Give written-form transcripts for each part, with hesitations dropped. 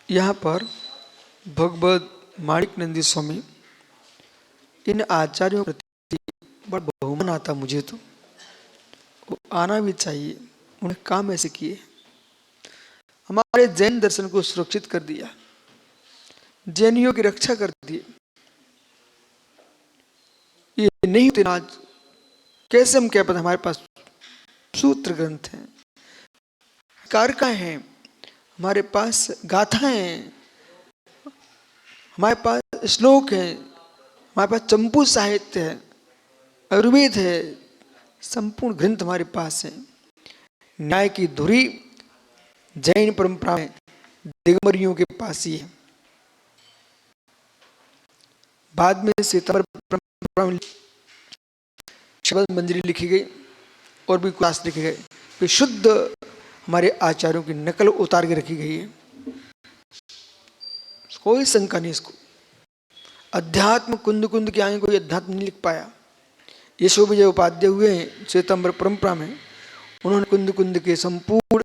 यहाँ पर भगवत माणिक नंदी स्वामी इन आचार्यों के प्रति बड़ा बहुमान आता मुझे तो वो आना भी चाहिए। उन्हें काम ऐसे किए, हमारे जैन दर्शन को सुरक्षित कर दिया, जैनियों की रक्षा कर दी। ये नहीं होते आज कैसे हम कह पाते हमारे पास सूत्र ग्रंथ हैं, कारकाएं हैं, हमारे पास गाथाएं हैं, हमारे पास श्लोक हैं, हमारे पास चंपू साहित्य है, आयुर्वेद है, संपूर्ण ग्रंथ हमारे पास है। न्याय की धुरी जैन परंपरा में दिगंबरियों के पास ही है। बाद में श्वेतांबर परंपरा में शब्द मंजरी लिखी गई और भी क्लास लिखे गए, कि शुद्ध हमारे आचार्यों की नकल उतार के रखी गई है। कोई शंका नहीं इसको। अध्यात्म कुंद कुंद के आगे कोई अध्यात्म नहीं लिख पाया। यशो विजय उपाध्याय हुए हैं श्वेतांबर परंपरा में, उन्होंने कुंद कुंद के संपूर्ण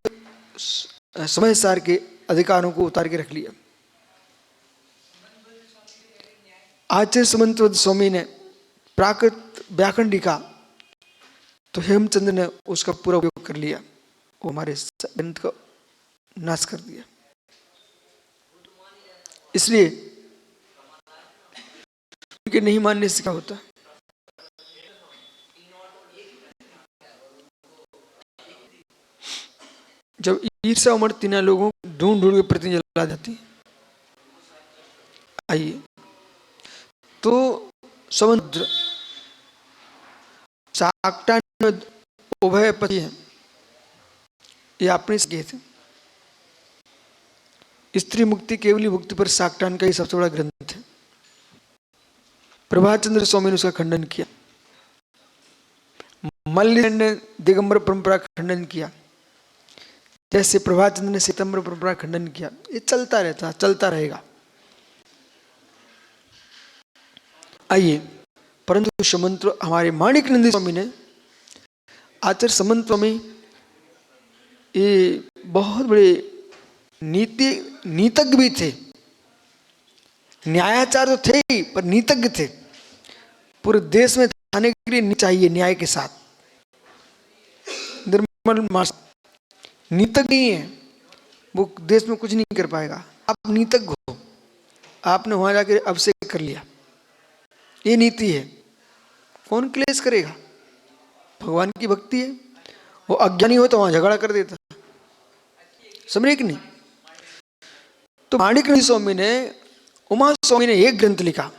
समय सार के अधिकारों को उतार के रख लिया। आचार्य समंतवद स्वामी ने प्राकृत व्याकरण लिखा तो हेमचंद्र ने उसका पूरा उपयोग कर लिया, वो हमारे ग्रंथ को नाश कर दिया। इसलिए उनके नहीं मानने से क्या होता। जब ईर्ष्या उमड़ तीनों लोगों को ढूंढ ढूंढ के पृथ्वी जला जाती। आइए तो समुद्र शाक्टान उभय पति है, ये आपने किए थे। स्त्री मुक्ति केवली मुक्ति पर शाक्टान का ही सबसे बड़ा ग्रंथ है। प्रभात चंद्र स्वामी ने उसका खंडन किया, मल्ल ने दिगंबर परंपरा का खंडन किया, जैसे प्रभात चंद्र ने श्वेतांबर परंपरा का खंडन किया। ये चलता रहता, चलता रहेगा। आइए, परंतु समंत हमारे माणिक नंदी स्वामी ने, आचार्य समंत स्वामी ये बहुत बड़े नीतज्ञ भी थे। न्यायाचार्य तो थे ही, पर नीतज्ञ थे। पूरे देश में आने के लिए चाहिए न्याय के साथ। निर्मल मास नीतज्ञ नहीं है, वो देश में कुछ नहीं कर पाएगा। आप नीतज्ञ हो, आपने वहां जाकर अभिषेक कर लिया, ये नीति है। कौन क्लेश करेगा? भगवान की भक्ति है। वो अज्ञानी हो तो वहां झगड़ा कर देता, समझे कि नहीं? तो माणिक नंदी स्वामी ने, उमा स्वामी ने एक ग्रंथ लिखा,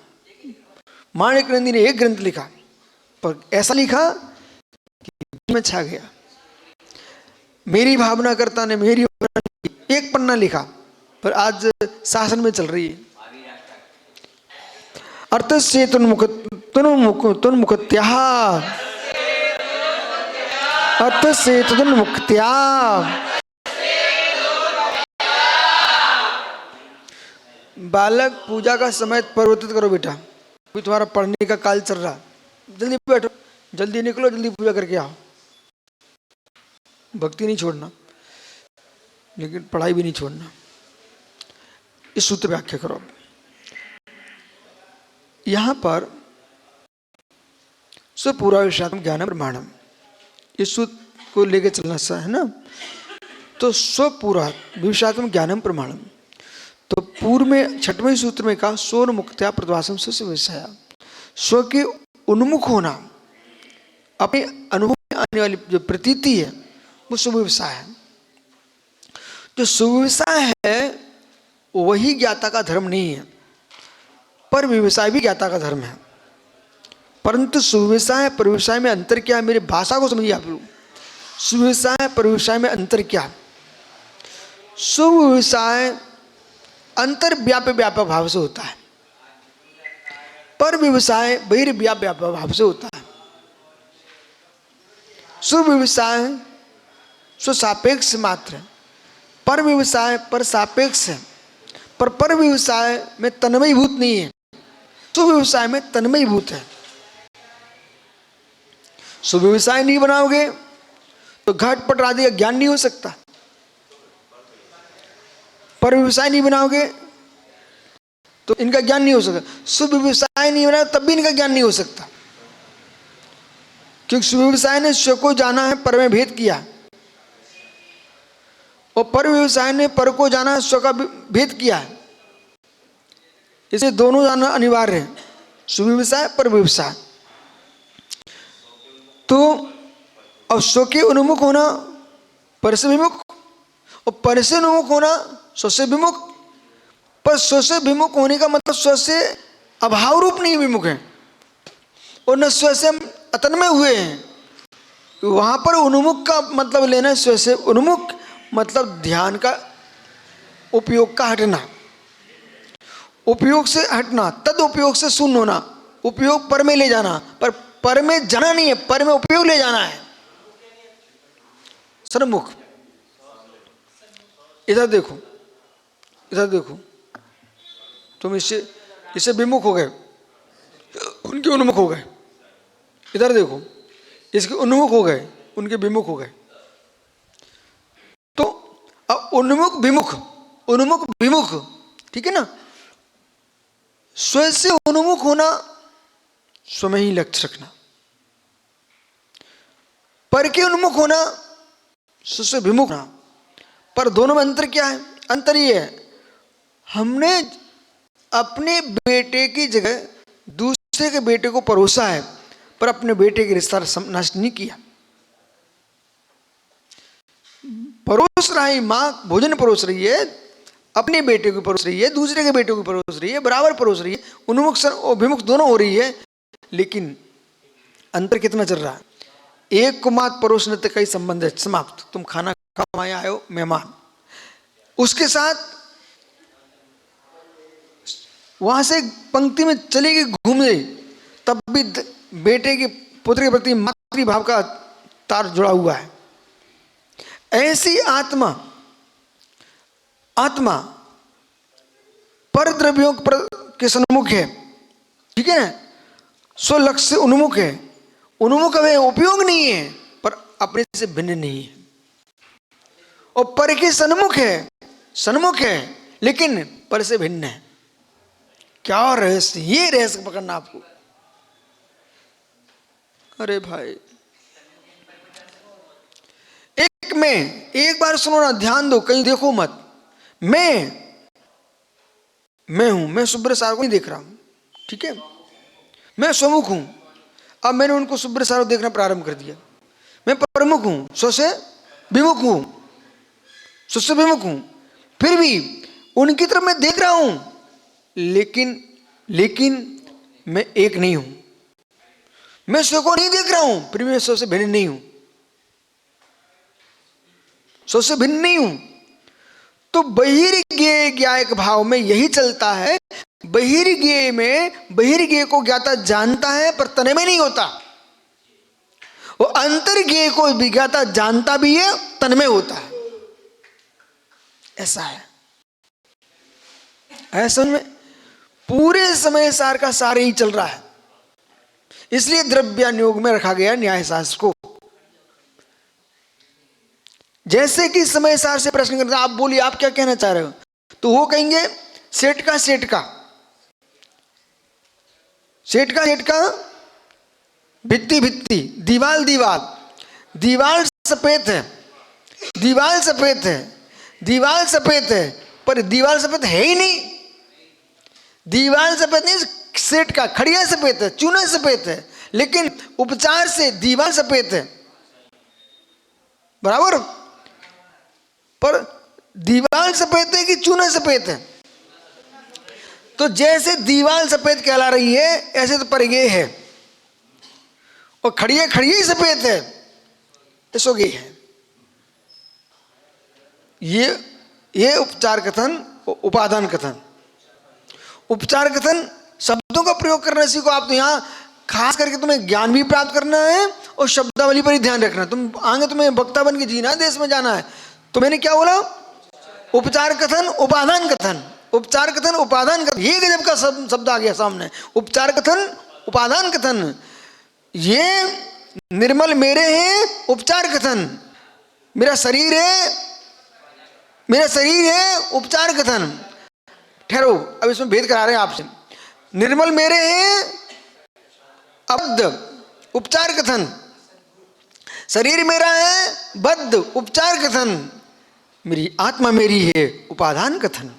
माणिक नंदी ने एक ग्रंथ लिखा, पर ऐसा लिखा कि में छा गया। मेरी भावना करता ने मेरी भावना, एक पन्ना लिखा, पर आज शासन में चल रही है। अर्थ से तुन्मुक्त्या, अर्थ से तुन्मुक्त्या। बालक पूजा का समय परिवर्तित करो बेटा, अभी तुम्हारा पढ़ने का काल चल रहा, जल्दी बैठो, जल्दी निकलो, जल्दी पूजा करके आओ। भक्ति नहीं छोड़ना, लेकिन पढ़ाई भी नहीं छोड़ना। इस सूत्र व्याख्या करो। यहां पर स्वपूरा विषात्म ज्ञानम प्रमाणम, इस सूत्र को लेके चलना सा है ना। तो स्वपूरा विषात्म ज्ञानम प्रमाणम, तो पूर्व में छठवें सूत्र में कहा स्व मुक्त्या प्रद्वासम स्व विषया, स्व के उन्मुख होना, अपने अनुभव में आने वाली जो प्रतीति है वो सुव्यवसाय है। जो सुव्यवसाय है वही ज्ञाता का धर्म नहीं है, पर व्यवसाय भी ज्ञाता का धर्म है। परंतु सुव्यवसाय पर व्यवसाय में अंतर क्या है? मेरी भाषा को समझिए आप लोग। सुव्यवसाय पर व्यवसाय में अंतर क्या? सुव्यवसाय अंतर्व्याप्य व्यापक भाव से होता है, पर व्यवसाय बहिर्व्याप्य व्यापक भाव से होता है। सुव्यवसाय स्वसापेक्ष मात्र है, पर व्यवसाय पर सापेक्ष है, पर व्यवसाय में तन्मयीभूत नहीं है, सुव्यवसाय में तन्मयीभूत है। सुव्यवसाय नहीं बनाओगे तो घटपट आदि का ज्ञान नहीं हो सकता। पर व्यवसाय नहीं बनाओगे तो इनका ज्ञान नहीं हो सकता। शुभ व्यवसाय नहीं बनाओ तब भी इनका ज्ञान नहीं हो सकता, क्योंकि शुभ व्यवसाय ने स्व को जाना है, पर में भेद किया, और पर व्यवसाय ने पर को जाना है, स्व का भेद किया है। इसे दोनों जाना अनिवार्य है, शुभ व्यवसाय पर व्यवसाय। तो अब स्व के उन्मुख होना, पर से विमुख, और पर से उन्मुख होना स्व से विमुख। पर स्व से विमुख होने का मतलब स्व से अभाव रूप नहीं विमुख है, और न स्व से हम अतन्मय हुए हैं। वहां पर उन्मुख का मतलब लेना, स्व से उन्मुख मतलब ध्यान का उपयोग का हटना, उपयोग से हटना, तद उपयोग से शून्य होना, उपयोग पर में ले जाना, पर में जाना नहीं है, पर में उपयोग ले जाना है। सन्मुख, इधर देखो, इधर देखो, तुम इससे विमुख हो गए, उनके उन्मुख हो गए। इधर देखो, इसके उन्मुख हो गए, उनके विमुख हो गए। तो अब उन्मुख विमुख, उन्मुख विमुख, ठीक है ना। स्व से उन्मुख होना, स्व में ही लक्ष्य रखना। पर के उन्मुख होना, स्व से विमुख होना। पर दोनों में अंतर क्या है? अंतर ये है, हमने अपने बेटे की जगह दूसरे के बेटे को परोसा है, पर अपने बेटे के रिश्ता नष्ट नहीं किया। परोस रहा है, माँ भोजन परोस रही है, अपने बेटे को परोस रही है, दूसरे के बेटे को परोस रही है, बराबर परोस रही है, उन्मुख और विमुख दोनों हो रही है। लेकिन अंतर कितना चल रहा है? एक को मात परोसने तक का ही संबंध है, समाप्त। तुम खाना खाए आए हो, मेहमान, उसके साथ वहां से पंक्ति में चली गई घूमने, तब भी बेटे के पुत्र के प्रति मातृभाव का तार जुड़ा हुआ है। ऐसी आत्मा, आत्मा पर द्रव्यों के सन्मुख है, ठीक है ना, स्व लक्ष्य से उन्मुख है। उन्मुख में उपयोग नहीं है, पर अपने से भिन्न नहीं है। और पर के सन्मुख है, सन्मुख है, लेकिन पर से भिन्न है। क्या रहस्य? ये रहस्य पकड़ना आपको। अरे भाई, एक बार सुनो ना, ध्यान दो, कहीं देखो मत। मैं हूं, मैं सुब्र सार को नहीं देख रहा हूं, ठीक है, मैं स्वमुख हूं। अब मैंने उनको सुब्र सार को देखना प्रारंभ कर दिया। मैं प्रमुख हूं, स्व से विमुख हूं, स्व से विमुख हूं, फिर भी उनकी तरफ मैं देख रहा हूं, लेकिन मैं एक नहीं हूं। मैं स्व को नहीं देख रहा हूं, फिर भी मैं स्व से भिन्न नहीं हूं, स्व से भिन्न नहीं हूं। तो बहिर्ज्ञेय ज्ञायक भाव में यही चलता है। बहिर्ज्ञेय में बहिर्ज्ञेय को ज्ञाता जानता है, पर तन में नहीं होता। वो अंतर्ज्ञेय को भी ज्ञाता जानता भी है, तन में होता है। ऐसा है, ऐसा में पूरे समय सार का सार ही चल रहा है। इसलिए द्रव्यानुयोग में रखा गया न्याय शास्त्र को। जैसे कि समय सार से प्रश्न करते, आप बोलिए, आप क्या कहना चाह रहे हो, तो वो कहेंगे सेठ का सेठ का, सेठ का सेठ का, भित्ति भित्ति, दीवाल दीवाल, दीवाल सफेद है, दीवाल सफेद है, दीवाल सफेद है, पर दीवाल सफेद है ही नहीं। दीवाल सफेद नहीं, सेठ का खड़िया सफेद है, चूना सफेद है, लेकिन उपचार से दीवाल सफेद है, बराबर। पर दीवाल सफेद है कि चूना सफेद है? तो जैसे दीवाल सफेद कहला रही है, ऐसे तो परगे है, और खड़िया खड़िया सफेद है, ऐसो गे है। ये उपचार कथन, उपादान कथन। उपचार कथन शब्दों का प्रयोग करना सीखो। आप तो यहाँ खास करके तुम्हें ज्ञान भी प्राप्त करना है और शब्दावली पर ही ध्यान रखना। तुम आगे तुम्हें वक्ता बन के जीना, देश में जाना है। तो मैंने क्या बोला? उपचार कथन, उपादान कथन, उपचार कथन, उपादान कथन। ये गजब का शब्द आ गया सामने, उपचार कथन, उपादान कथन। ये निर्मल मेरे हैं, उपचार कथन। मेरा शरीर है, मेरा शरीर है उपचार कथन। ठहरो, अब इसमें भेद करा रहे हैं आपसे। निर्मल मेरे हैं अबद्ध उपचार कथन, शरीर मेरा है बद्ध उपचार कथन, मेरी आत्मा मेरी है उपादान कथन।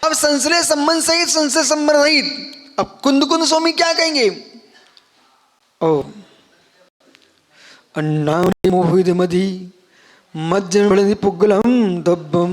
अब संश्लेष संबंध सहित संशय संबंध रहित अब कुंद कुंद स्वामी क्या कहेंगे? ओ अन्नानि मोहित मधि मज्जन पुग्गलम दब्बम